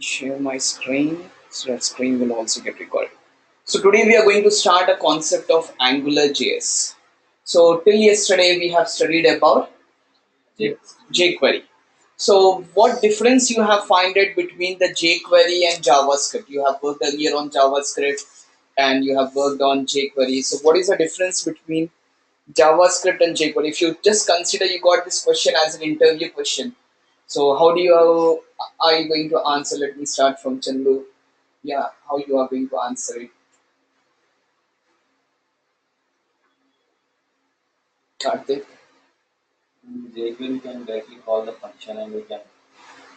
Share my screen so that screen will also get recorded. So today we are going to start a concept of Angular JS. So till yesterday we have studied about jQuery. So what difference you have found it between the jQuery and JavaScript? You have worked earlier on JavaScript and you have worked on jQuery. So what is the difference between JavaScript and jQuery? If you just consider you got this question as an interview question, so how do you are you going to answer? Let me start from Chandu. Yeah, how you are going to answer it? Karthik. jQuery can directly call the function and we can.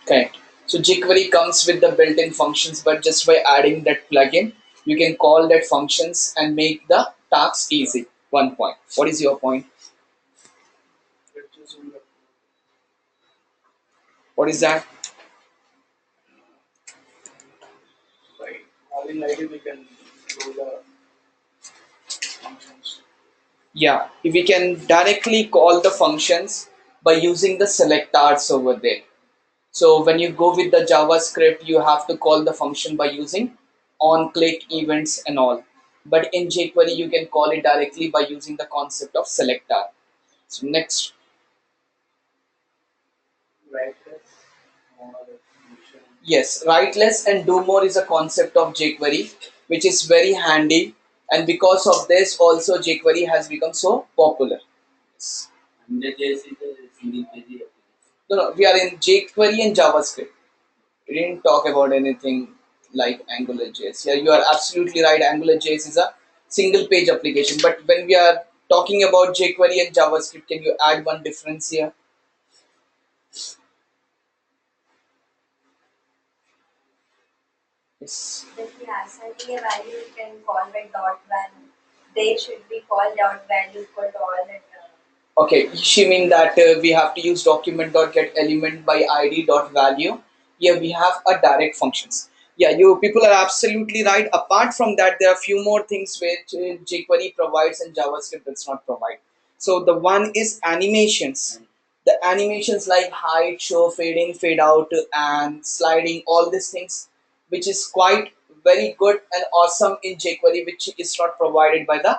Correct. So jQuery comes with the built-in functions, but just by adding that plugin, you can call that functions and make the task easy. 1 point. What is your point? What is that? By calling ID, we can do the functions. Yeah, we can directly call the functions by using the selectors over there. So when you go with the JavaScript, you have to call the function by using on-click events and all. But in jQuery, you can call it directly by using the concept of selector. So next, yes, write less and do more is a concept of jQuery, which is very handy. And because of this, also jQuery has become so popular. Yes. And the JS is a single page application. No, we are in jQuery and JavaScript. We didn't talk about anything like Angular JS. Yeah, you are absolutely right. Angular JS is a single page application. But when we are talking about jQuery and JavaScript, can you add one difference here? Yes. If we are assigning a value, you can call by dot value. They should be called dot value equal to all that. Okay, she mean that we have to use document.getElement by id.value. Here we have a direct functions. Yeah, you people are absolutely right. Apart from that, there are a few more things which jQuery provides and JavaScript does not provide. So the one is animations. The animations like hide, show, fading, fade out, and sliding, all these things, which is quite very good and awesome in jQuery, which is not provided by the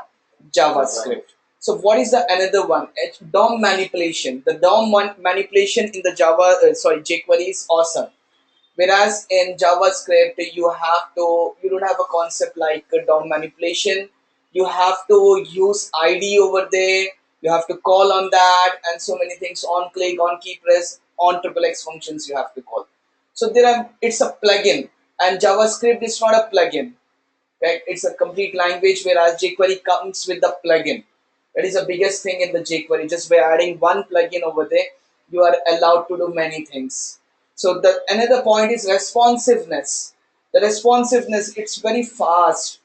JavaScript. So what is the another one? It's DOM manipulation. The DOM manipulation in the jQuery is awesome. Whereas in JavaScript, you don't have a concept like DOM manipulation. You have to use ID over there. You have to call on that and so many things on click, on key press, on triple X functions you have to call. So it's a plugin and JavaScript is not a plugin. Right? It's a complete language, whereas jQuery comes with the plugin. That is the biggest thing in the jQuery. Just by adding one plugin over there, you are allowed to do many things. So the another point is responsiveness. The responsiveness, it's very fast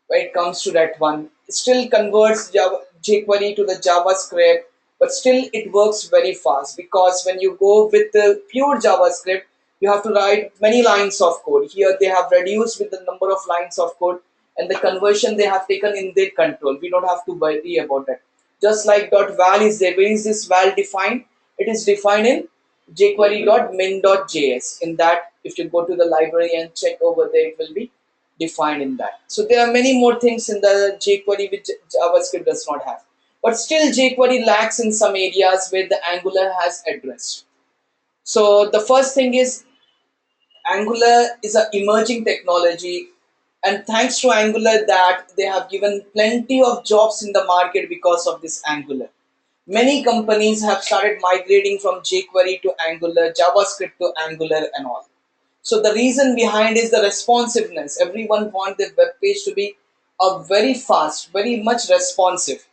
when it comes to that one. It still converts jQuery to the JavaScript, but still it works very fast because when you go with the pure JavaScript, you have to write many lines of code. Here they have reduced with the number of lines of code and the conversion they have taken in their control. We don't have to worry about that. Just like .val is there. Where is this val defined? It is defined in jQuery.min.js. In that, if you go to the library and check over there, it will be defined in that. So there are many more things in the jQuery which JavaScript does not have. But still jQuery lacks in some areas where the Angular has addressed. So the first thing is Angular is an emerging technology, and thanks to Angular that they have given plenty of jobs in the market because of this Angular. Many companies have started migrating from jQuery to Angular, JavaScript to Angular and all. So the reason behind is the responsiveness. Everyone wants their web page to be a very fast, very much responsive.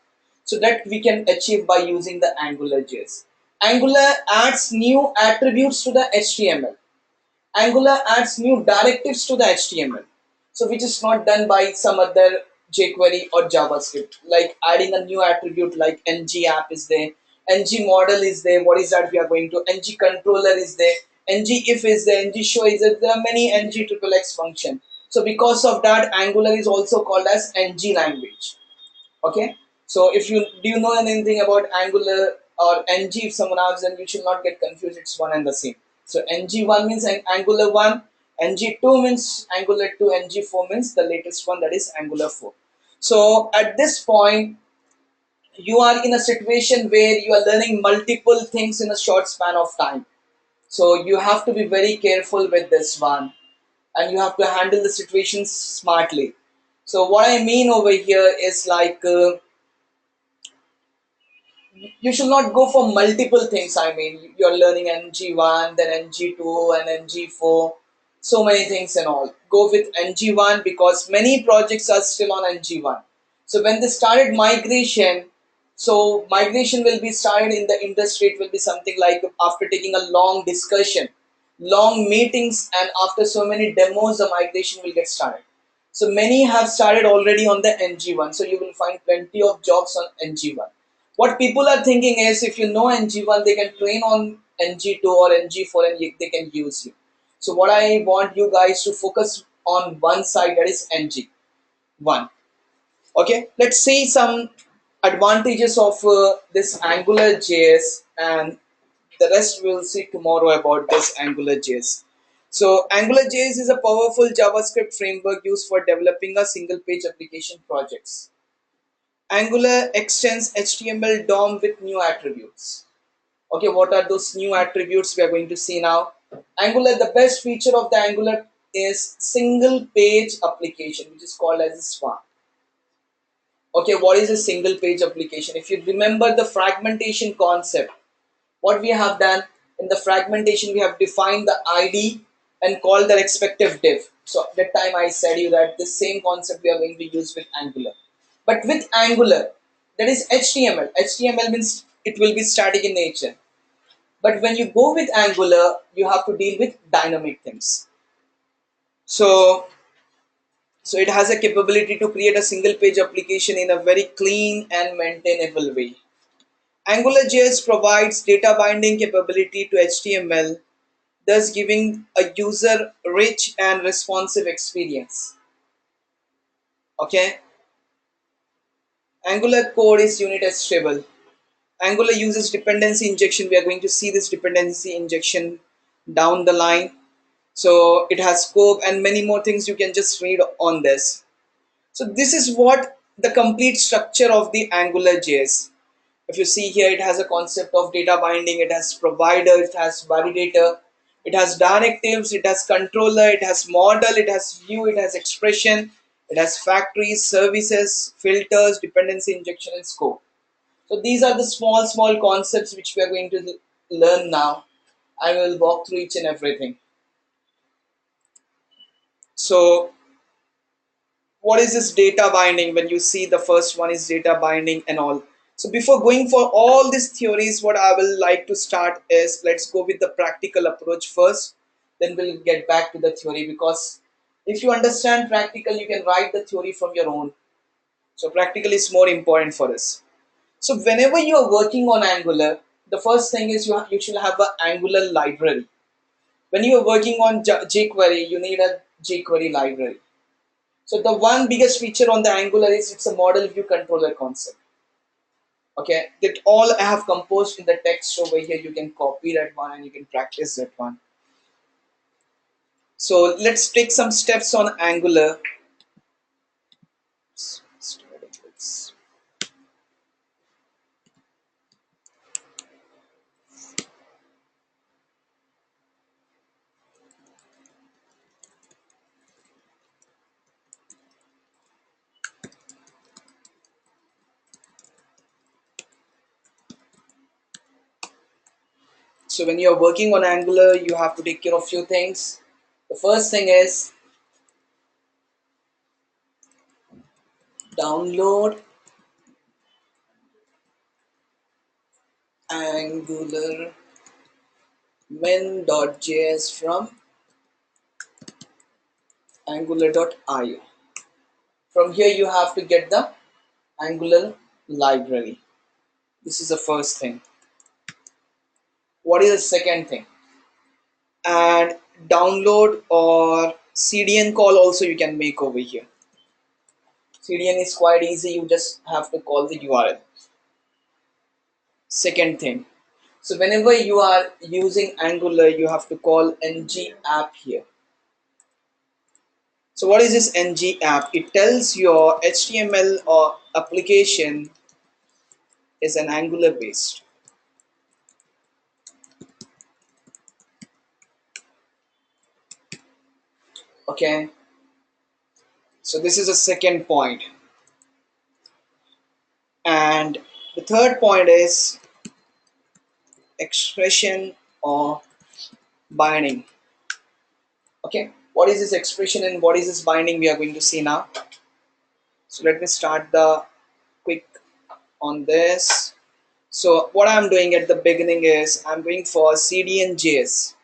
So that we can achieve by using the Angular JS. Angular adds new attributes to the HTML. Angular adds new directives to the HTML. So which is not done by some other jQuery or JavaScript. Like adding a new attribute like ng app is there, ng model is there. What is that we are going to? Ng controller is there. Ng if is there. Ng show is there. There are many ng triple X function. So because of that, Angular is also called as ng language. Okay. So if you do you know anything about Angular or ng, if someone asks, then you should not get confused. It's one and the same. So ng1 means Angular 1, ng2 means Angular 2, ng4 means the latest one, that is Angular 4. So at this point, you are in a situation where you are learning multiple things in a short span of time. So you have to be very careful with this one, and you have to handle the situations smartly. So what I mean over here is like you should not go for multiple things. I mean, you're learning NG1, then NG2, and NG4, so many things and all. Go with NG1 because many projects are still on NG1. So when they started migration, so migration will be started in the industry. It will be something like after taking a long discussion, long meetings, and after so many demos, the migration will get started. So many have started already on the NG1. So you will find plenty of jobs on NG1. What people are thinking is if you know NG1, they can train on NG2 or NG4 and they can use you. So what I want you guys to focus on one side, that is NG1. Okay, let's see some advantages of this Angular JS, and the rest we'll see tomorrow about this Angular JS. So Angular JS is a powerful JavaScript framework used for developing a single page application projects. Angular extends HTML DOM with new attributes. Okay, what are those new attributes we are going to see now? Angular, the best feature of the Angular is single page application, which is called as a Swan. Okay, what is a single page application? If you remember the fragmentation concept, what we have done in the fragmentation, we have defined the ID and called the respective div. So at that time I said you that the same concept we are going to use with Angular. But with Angular, that is HTML. HTML means it will be static in nature. But when you go with Angular, you have to deal with dynamic things. So, so it has a capability to create a single page application in a very clean and maintainable way. AngularJS provides data binding capability to HTML, thus giving a user rich and responsive experience. Okay, Angular code is unit testable. Angular uses dependency injection. We are going to see this dependency injection down the line. So it has scope and many more things you can just read on this. So this is what the complete structure of the Angular JS. If you see here, it has a concept of data binding, it has provider, it has validator, it has directives, it has controller, it has model, it has view, it has expression, it has factories, services, filters, dependency injection, and scope. So these are the small concepts which we are going to learn now. I will walk through each and everything. So what is this data binding? When you see the first one is data binding and all. So before going for all these theories, what I will like to start is, let's go with the practical approach first, then we'll get back to the theory, because if you understand practical, you can write the theory from your own. So practical is more important for us. So whenever you are working on Angular, the first thing is you should have an Angular library. When you are working on jQuery, you need a jQuery library. So the one biggest feature on the Angular is it's a model view controller concept. Okay, that all I have composed in the text over here. You can copy that one and you can practice that one. So let's take some steps on Angular. So when you're working on Angular, you have to take care of few things. The first thing is download Angular min.js from angular.io. From here you have to get the Angular library. This is the first thing. What is the second thing? And download or CDN call also you can make over here. CDN is quite easy, you just have to call the URL. Second thing, so whenever you are using Angular, you have to call ng app here. So what is this ng app? It tells your HTML or application is an Angular based. Okay, so this is the second point. And the third point is expression or binding. Okay, what is this expression and what is this binding we are going to see now. So let me start the quick on this. So what I'm doing at the beginning is I'm going for CDN.js.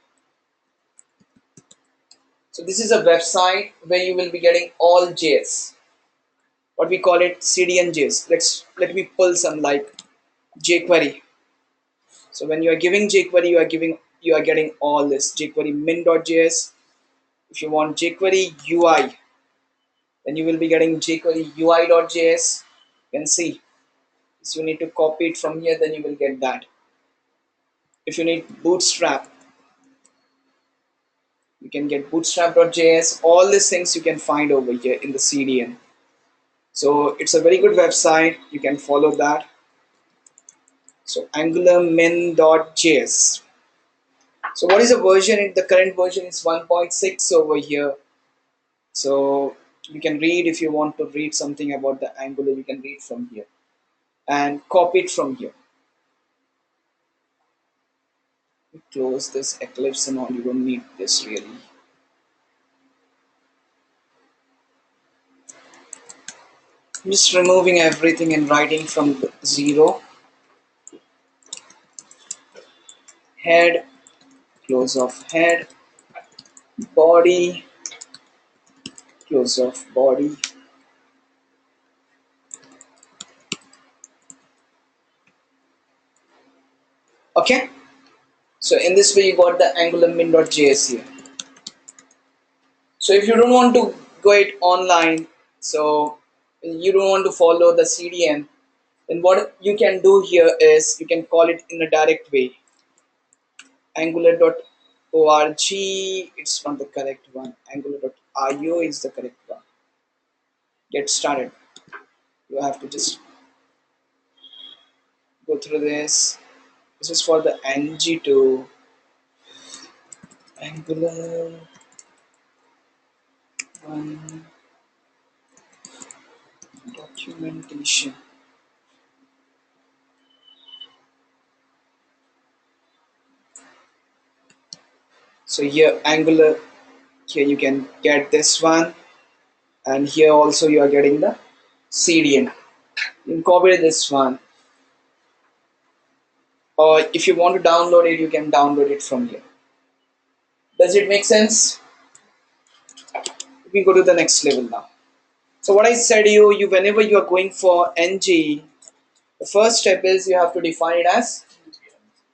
So this is a website where you will be getting all JS. What we call it CDN.js. Let me pull some like jQuery. So when you are giving jQuery, you are getting all this jQuery min.js. If you want jQuery UI, then you will be getting jQuery UI.js. You can see. So you need to copy it from here, then you will get that. If you need Bootstrap, you can get bootstrap.js. All these things you can find over here in the CDN. So it's a very good website. You can follow that. So Angular min.js. So what is the version? The current version is 1.6 over here. So you can read, if you want to read something about the Angular, you can read from here and copy it from here. Close this Eclipse and all. You don't need this really. I'm just removing everything and writing from zero. Head, close off head, body, close off body. Okay, so in this way you got the Angular min.js here. So if you don't want to go it online, so you don't want to follow the CDN, then what you can do here is you can call it in a direct way. Angular.org, it's not the correct one. Angular.io is the correct one. Get started. You have to just go through this. This is for the ng2 Angular 1 documentation. So here Angular, here you can get this one, and here also you are getting the CDN. You can copy this one, or if you want to download it, you can download it from here. Does it make sense? We go to the next level now. So what I said you whenever you are going for ng, the first step is you have to define it as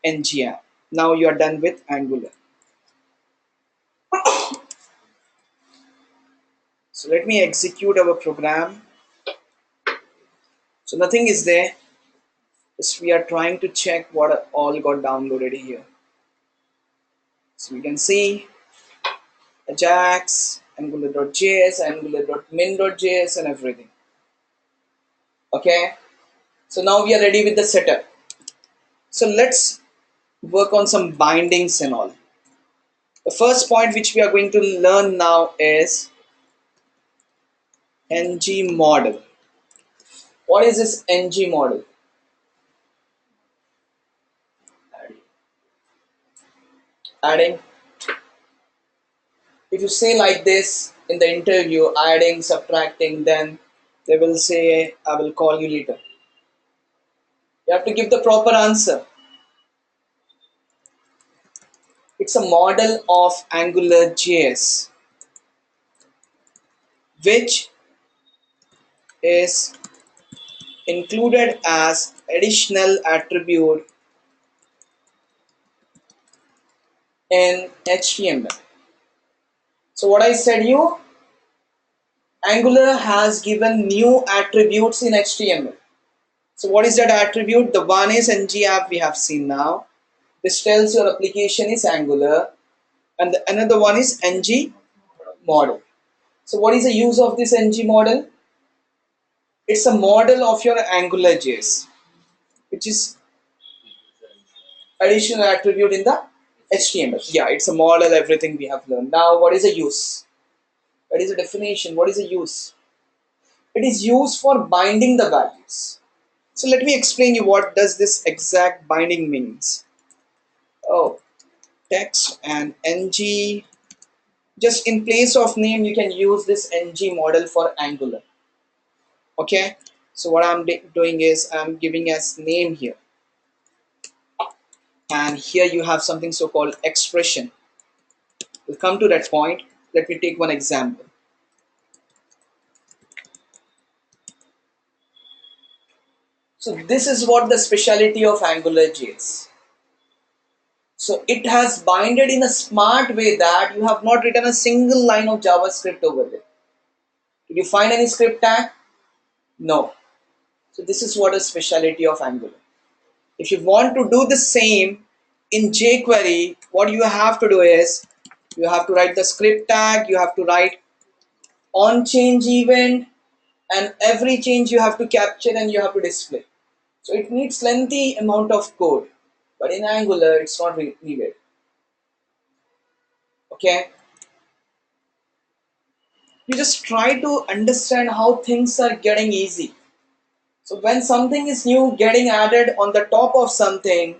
ngApp. Now you are done with Angular. So let me execute our program. So nothing is there. Just we are trying to check what all got downloaded here. So we can see Ajax, Angular.js, Angular.min.js, and everything. Okay. So now we are ready with the setup. So let's work on some bindings and all. The first point which we are going to learn now is ng model. What is this ng model? Adding. If you say like this in the interview, adding, subtracting, then they will say, I will call you later. You have to give the proper answer. It's a model of Angular.js, which is included as additional attribute in HTML. So what I said Angular has given new attributes in HTML. So what is that attribute? The one is ngApp we have seen now. This tells your application is Angular, and another one is ng model. So what is the use of this ng model? It's a model of your Angular JS, which is additional attribute in the HTML. Yeah, it's a model, everything we have learned. Now, what is the use? What is the definition? What is the use? It is used for binding the values. So let me explain you what does this exact binding means. Oh, text and ng. Just in place of name, you can use this ng model for Angular. Okay. So what I'm doing is I'm giving as name here, and here you have something so called expression. We'll come to that point. Let me take one example. So this is what the speciality of Angular JS. So it has binded in a smart way that you have not written a single line of JavaScript over there. Did you find any script tag? No. So this is what a speciality of Angular. If you want to do the same in jQuery, what you have to do is you have to write the script tag, you have to write on change event, and every change you have to capture and you have to display. So it needs lengthy amount of code, but in Angular it's not needed. Okay, you just try to understand how things are getting easy. So when something is new getting added on the top of something,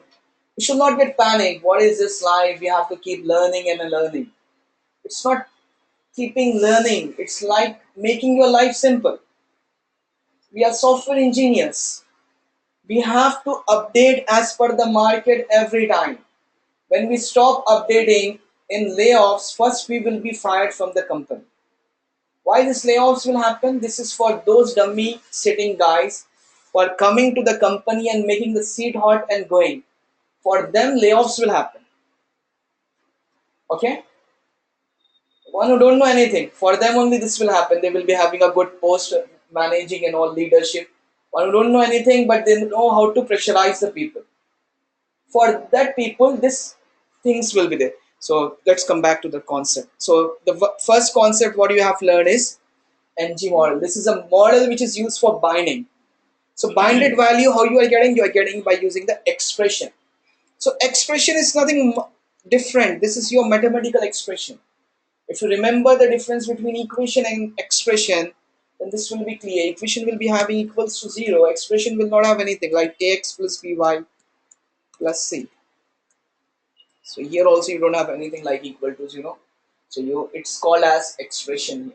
you should not get panicked. What is this life? We have to keep learning and learning. It's not keeping learning. It's like making your life simple. We are software engineers. We have to update as per the market every time. When we stop updating in layoffs, first we will be fired from the company. Why these layoffs will happen? This is for those dummy sitting guys who are coming to the company and making the seat hot and going. For them, layoffs will happen. Okay? One who don't know anything, for them only this will happen. They will be having a good post managing and all leadership. One who don't know anything, but they know how to pressurize the people. For that people, this things will be there. So let's come back to the concept. So the first concept what you have learned is ng model. This is a model which is used for binding. So binded value, how you are getting by using the expression. So expression is nothing different. This is your mathematical expression. If you remember the difference between equation and expression, then this will be clear. Equation will be having equals to 0. Expression will not have anything like ax plus by plus c. So here also you don't have anything like equal to 0. So it's called as expression.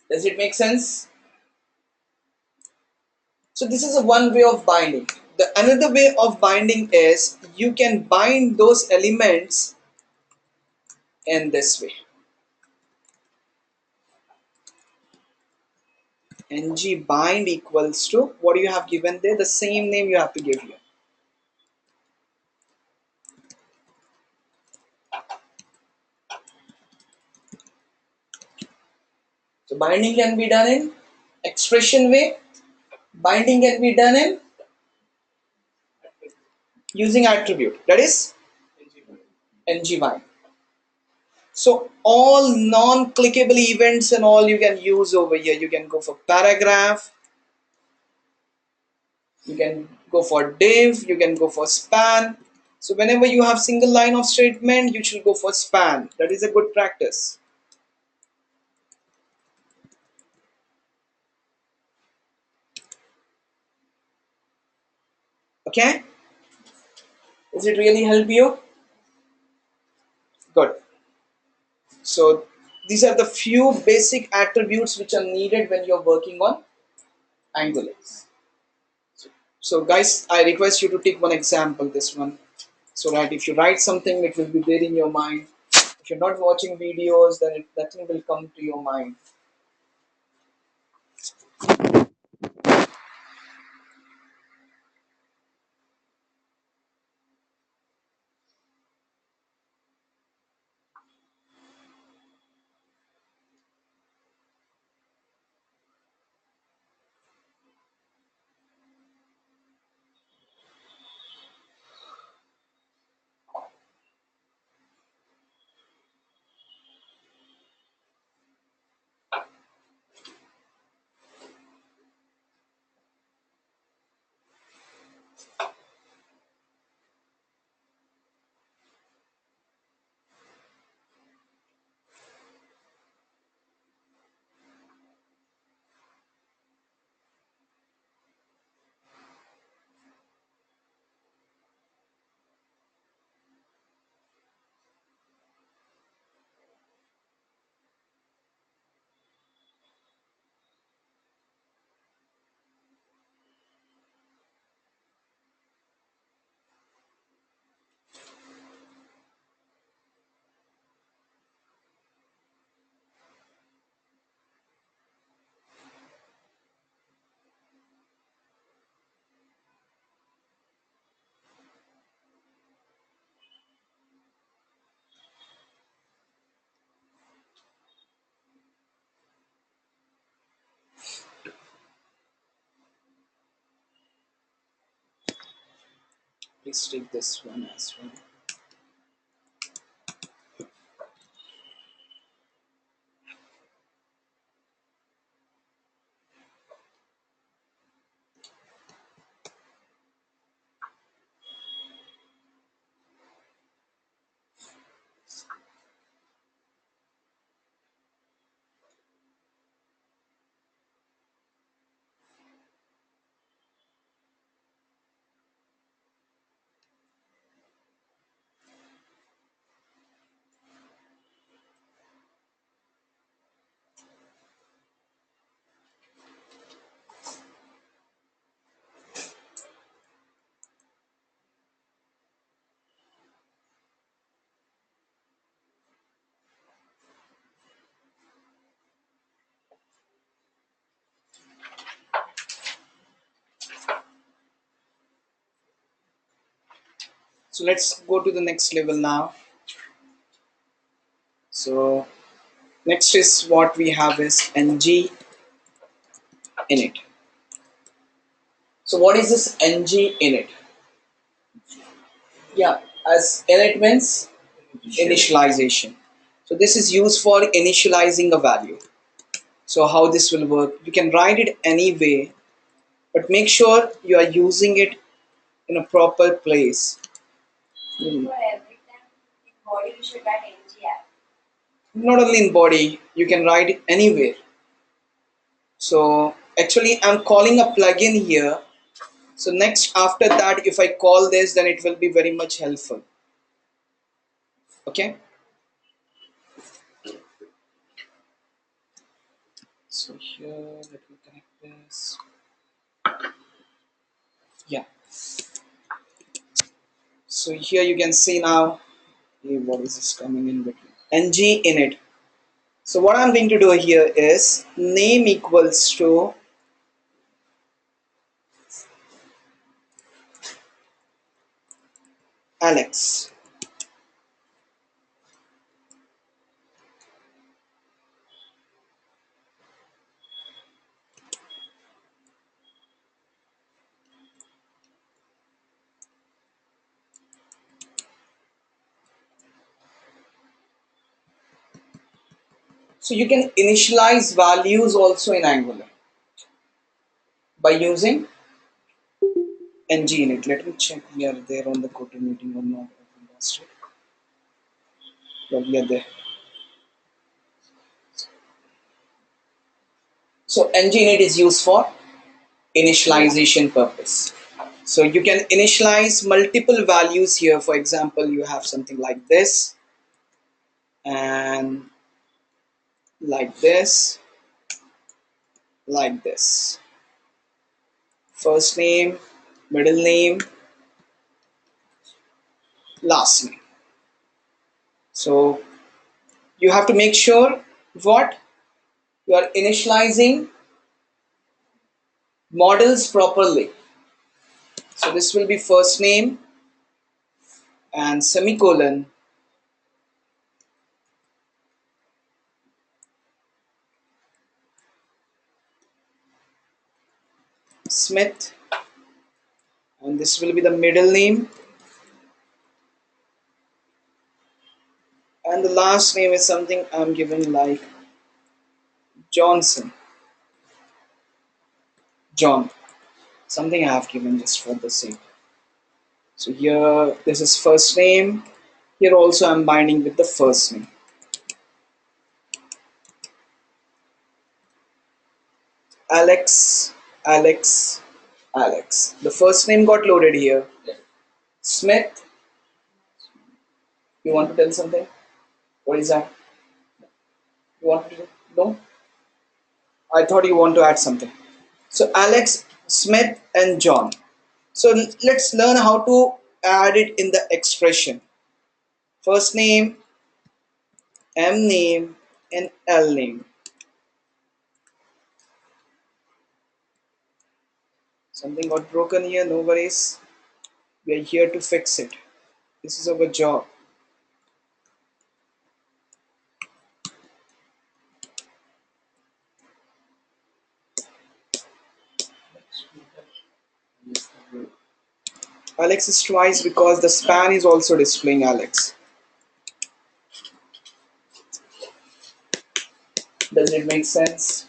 Does it make sense? So this is a one way of binding. The another way of binding is you can bind those elements in this way. Ng bind equals to what you have given there, the same name you have to give here. So binding can be done in expression way. Binding can be done in using attribute, that is ng bind. So all non-clickable events and all you can use over here. You can go for paragraph, you can go for div, you can go for span. So whenever you have single line of statement, you should go for span. That is a good practice. Okay? Does it really help you? Good. So these are the few basic attributes which are needed when you're working on Angular. So guys, I request you to take one example, this one, so that if you write something, it will be there in your mind. If you're not watching videos, then nothing will come to your mind. Please take this one as well. So let's go to the next level now. So next is what we have is ng init. So what is this ng init? Yeah, as init means initialization. So this is used for initializing a value. So how this will work? You can write it any way, but make sure you are using it in a proper place. For every time in body you should write NGR. Not only in body, you can write it anywhere. So actually I'm calling a plugin here. So next after that, if I call this, then it will be very much helpful. Okay. So here, let me connect this. Yeah. So here you can see now, what is this coming in between? ng init. So what I'm going to do here is name equals to Alex. So you can initialize values also in Angular by using ng init. Let me check we are there on the Kotu meeting or not. Yeah, we are there. So ng init is used for initialization purpose. So you can initialize multiple values here. For example, you have something like this and like this, like this. First name, middle name, last name. So you have to make sure what you are initializing models properly. So this will be first name and semicolon, Smith, and this will be the middle name, and the last name is something I'm given like Johnson, John, something I have given just for the sake. So here this is first name. Here also I'm binding with the first name. Alex, Alex, Alex. The first name got loaded here. Smith, you want to tell something? What is that? You want to know? I thought you want to add something. So Alex, Smith, and John. So let's learn how to add it in the expression. First name, M name, and L name. Something got broken here, no worries. We are here to fix it. This is our job. Alex is twice because the span is also displaying Alex. Does it make sense?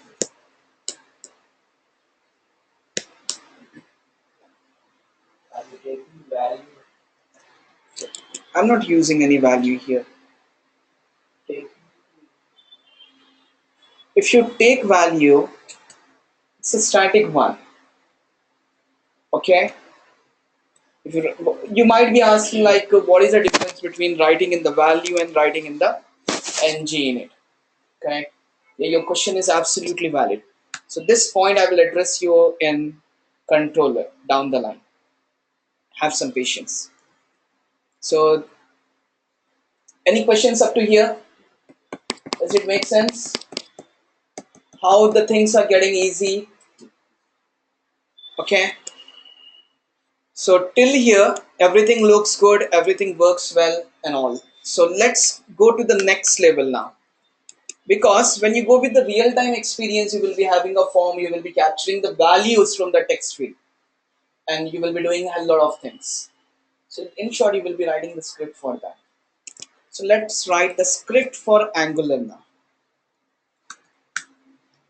Are you taking value? I'm not using any value here. Take If you take value, it's a static one. Okay? If you might be asking like what is the difference between writing in the value and writing in the ng in it? Okay? Yeah, your question is absolutely valid. So this point I will address you in controller down the line. Have some patience. So any questions up to here? Does it make sense? How the things are getting easy? Okay. So till here, everything looks good, everything works well and all. So let's go to the next level now. Because when you go with the real-time experience, you will be having a form, you will be capturing the values from the text field, and you will be doing a lot of things. So in short, you will be writing the script for that. So let's write the script for Angular now.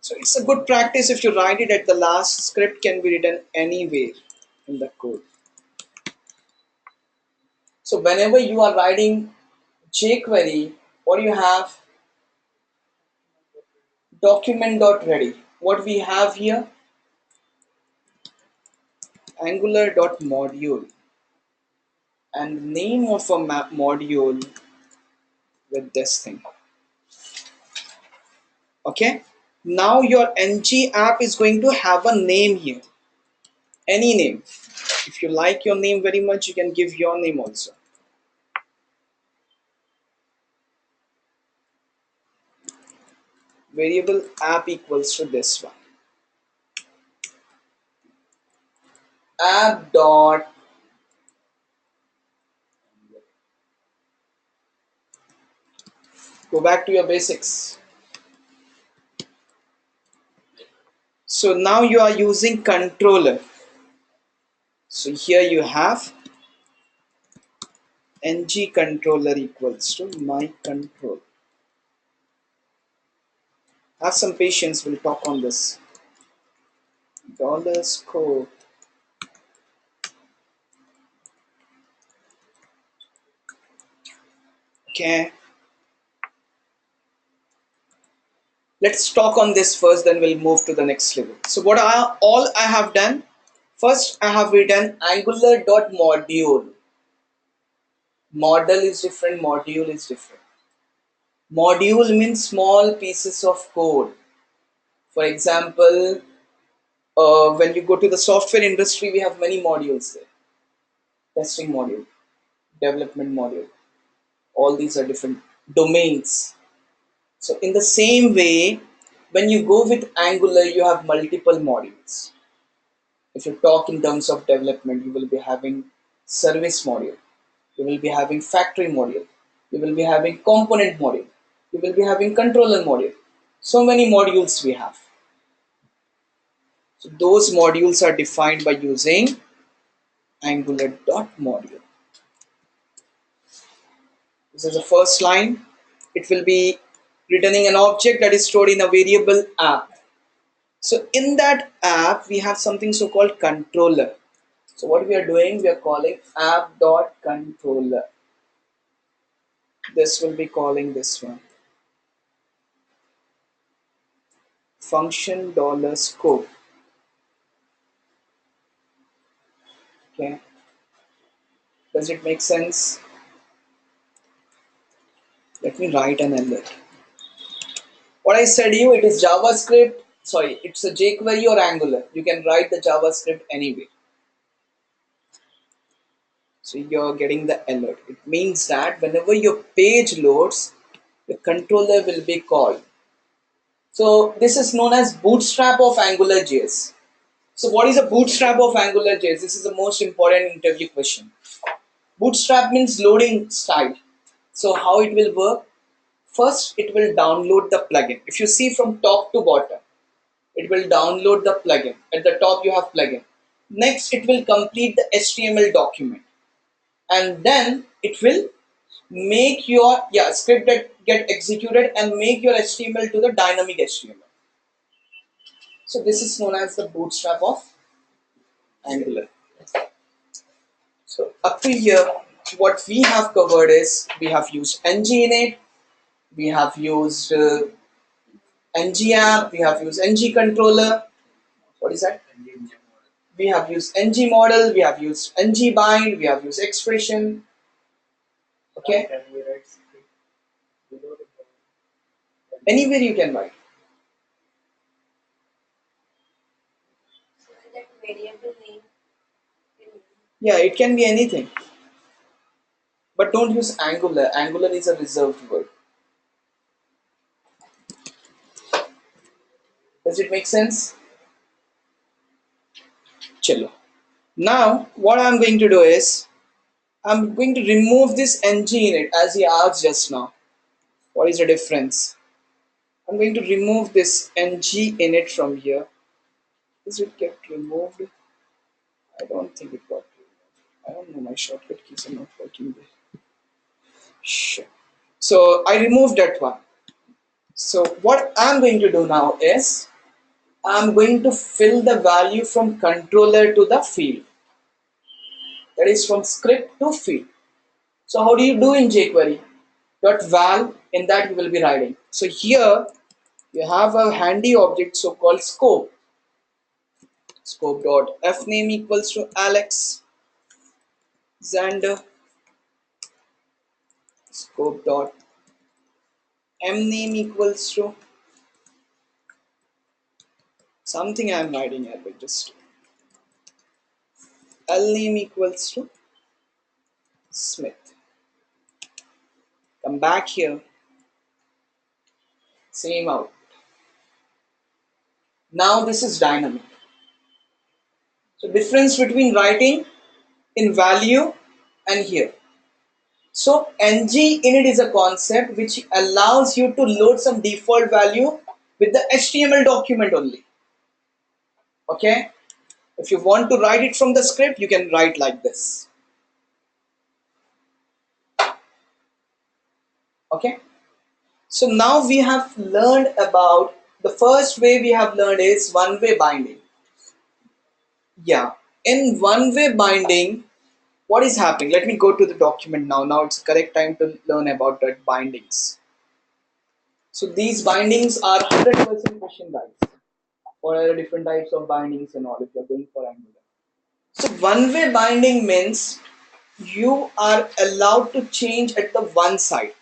So it's a good practice if you write it at the last. Script can be written anywhere in the code. So whenever you are writing jQuery, what you have document.ready. What we have here, angular.module, and name of a module with this thing. Okay. Now your ng app is going to have a name here. Any name. If you like your name very much, you can give your name also. Variable app equals to this one. App dot go back to your basics. So now you are using controller. So here you have ng controller equals to my control. Have some patience, we'll talk on this. $scope. Okay. Let's talk on this first, then we'll move to the next level. So what all I have done, first I have written angular.module. Model is different, module is different. Module means small pieces of code. For example, when you go to the software industry, we have many modules there. Testing module, development module. All these are different domains. So in the same way, when you go with Angular, you have multiple modules. If you talk in terms of development, you will be having service module, you will be having factory module, you will be having component module, you will be having controller module. So many modules we have. So those modules are defined by using angular.module. This is the first line. It will be returning an object that is stored in a variable app. So in that app, we have something so called controller. So what we are doing, we are calling app.controller. This will be calling this one. Function $scope. Okay. Does it make sense? Let me write an alert. What I said you, it is JavaScript. Sorry, it's a jQuery or Angular. You can write the JavaScript anyway. So you're getting the alert. It means that whenever your page loads, the controller will be called. So this is known as bootstrap of AngularJS. So what is a bootstrap of AngularJS? This is the most important interview question. Bootstrap means loading style. So how it will work? First, it will download the plugin. If you see from top to bottom, it will download the plugin. At the top, you have plugin. Next, it will complete the HTML document, and then it will make your script that get executed and make your HTML to the dynamic HTML. So this is known as the bootstrap of Angular. So up to here, what we have covered is we have used ng init, we have used ng app, we have used ng controller. What is that? We have used ng model, we have used ng bind, we have used expression. Okay. Anywhere you can write. So that variable name. Yeah, it can be anything. But don't use Angular. Angular is a reserved word. Does it make sense? Chalo. Now, what I'm going to do is, I'm going to remove this ng in it as he asked just now. What is the difference? I'm going to remove this ng in it from here. Is it get removed? I don't think it got removed. I don't know, my shortcut keys are not working there. Sure. So I removed that one. So what I'm going to do now is, I'm going to fill the value from controller to the field. That is from script to field. So how do you do in jQuery? .val, in that you will be writing. So here you have a handy object so called scope. Scope dot f name equals to Alex Xander. Scope dot m name equals to something I am writing here, but just L name equals to Smith. Come back here. Same out. Now this is dynamic. So difference between writing in value and here. So ng init is a concept which allows you to load some default value with the HTML document only. Okay? If you want to write it from the script, you can write like this. Okay? So now we have learned about the first way we have learned is one-way binding. Yeah. In one-way binding, what is happening? Let me go to the document now. Now it's correct time to learn about that bindings. So these bindings are 100% question guides for different types of bindings and all if you're going for Angular. So one-way binding means you are allowed to change at the one side.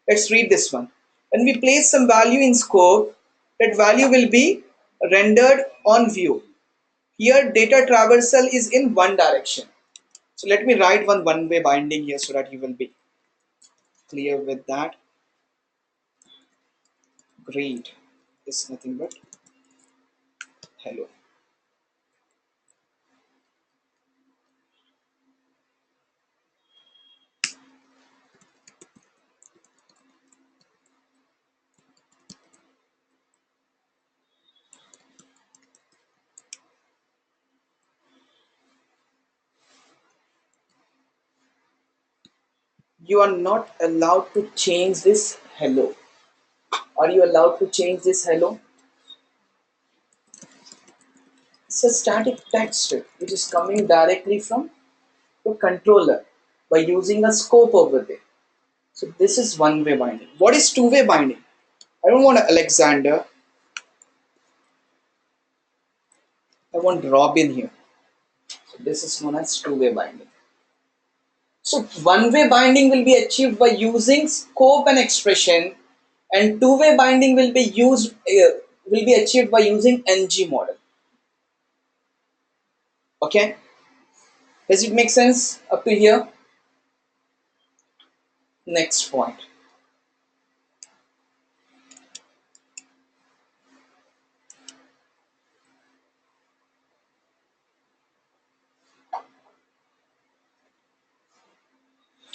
Let's read this one. When we place some value in scope, that value will be rendered on view. Here data traversal is in one direction. So let me write one-way binding here so that you will be clear with that. Great. It's nothing but hello. You are not allowed to change this hello. Are you allowed to change this hello? It's a static text which is coming directly from the controller by using a scope over there. So this is one-way binding. What is two-way binding? I don't want Alexander. I want Robin here. So this is known as two-way binding. So one-way binding will be achieved by using scope and expression, and two-way binding will be achieved by using ng model. Okay, does it make sense up to here? Next point.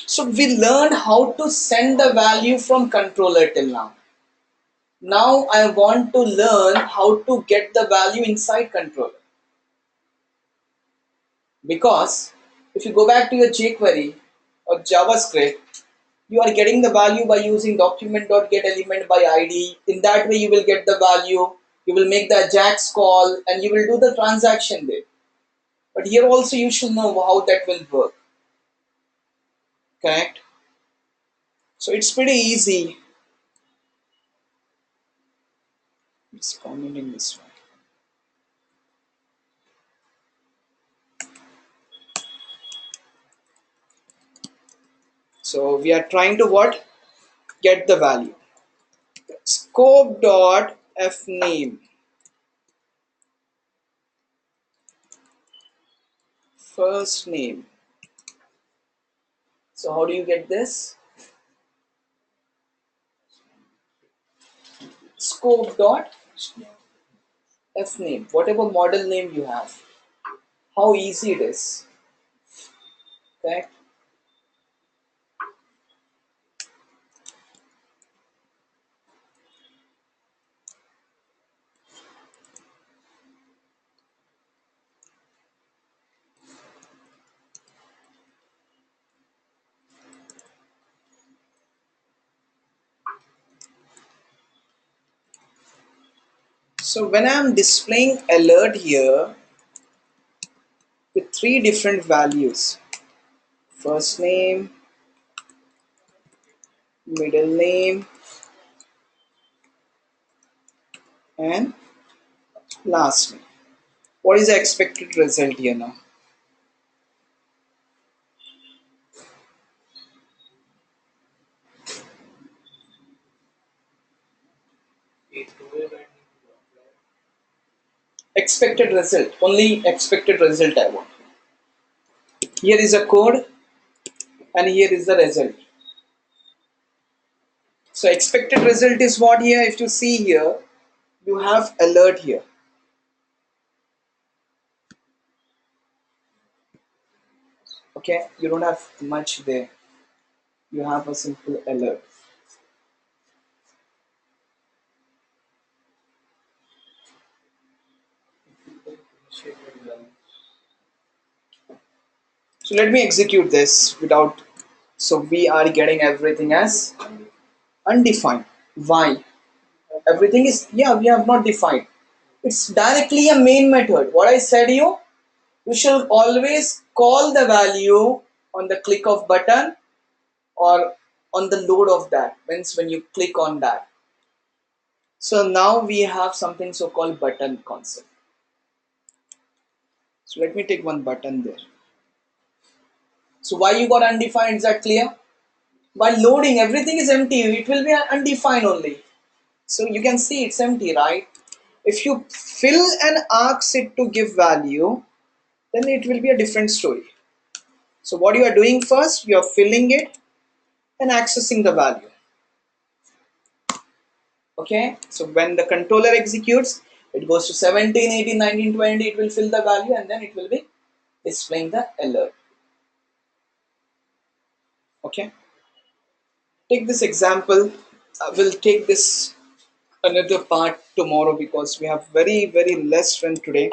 So we learned how to send the value from controller till now. Now I want to learn how to get the value inside controller. Because if you go back to your jQuery or JavaScript, you are getting the value by using document.getElementById. By ID. In that way, you will get the value, you will make the Ajax call, and you will do the transaction there. But here also, you should know how that will work. Correct? So it's pretty easy. It's commenting this one. So we are trying to what? Get the value. Scope dot f name. First name. So how do you get this? Scope dot f name. Whatever model name you have. How easy it is. Okay. So when I'm displaying alert here with three different values, first name, middle name, and last name. What is the expected result here now? Expected result. Only expected result I want. Here is a code and here is the result. So expected result is what here? If you see here, you have alert here. Okay, you don't have much there. You have a simple alert. So let me execute this without. So we are getting everything as undefined. Why? Everything is, yeah, we have not defined. It's directly a main method. What I said you should always call the value on the click of button or on the load of that. Means when you click on that. So now we have something so called button concept. So let me take one button there. So why you got undefined? Is that clear? While loading, everything is empty. It will be undefined only. So you can see it's empty, right? If you fill and ask it to give value, then it will be a different story. So what you are doing first, you are filling it and accessing the value. Okay, so when the controller executes, it goes to 17, 18, 19, 20, it will fill the value and then it will be displaying the alert. Okay, take this example. We'll take this another part tomorrow because we have very less strength today.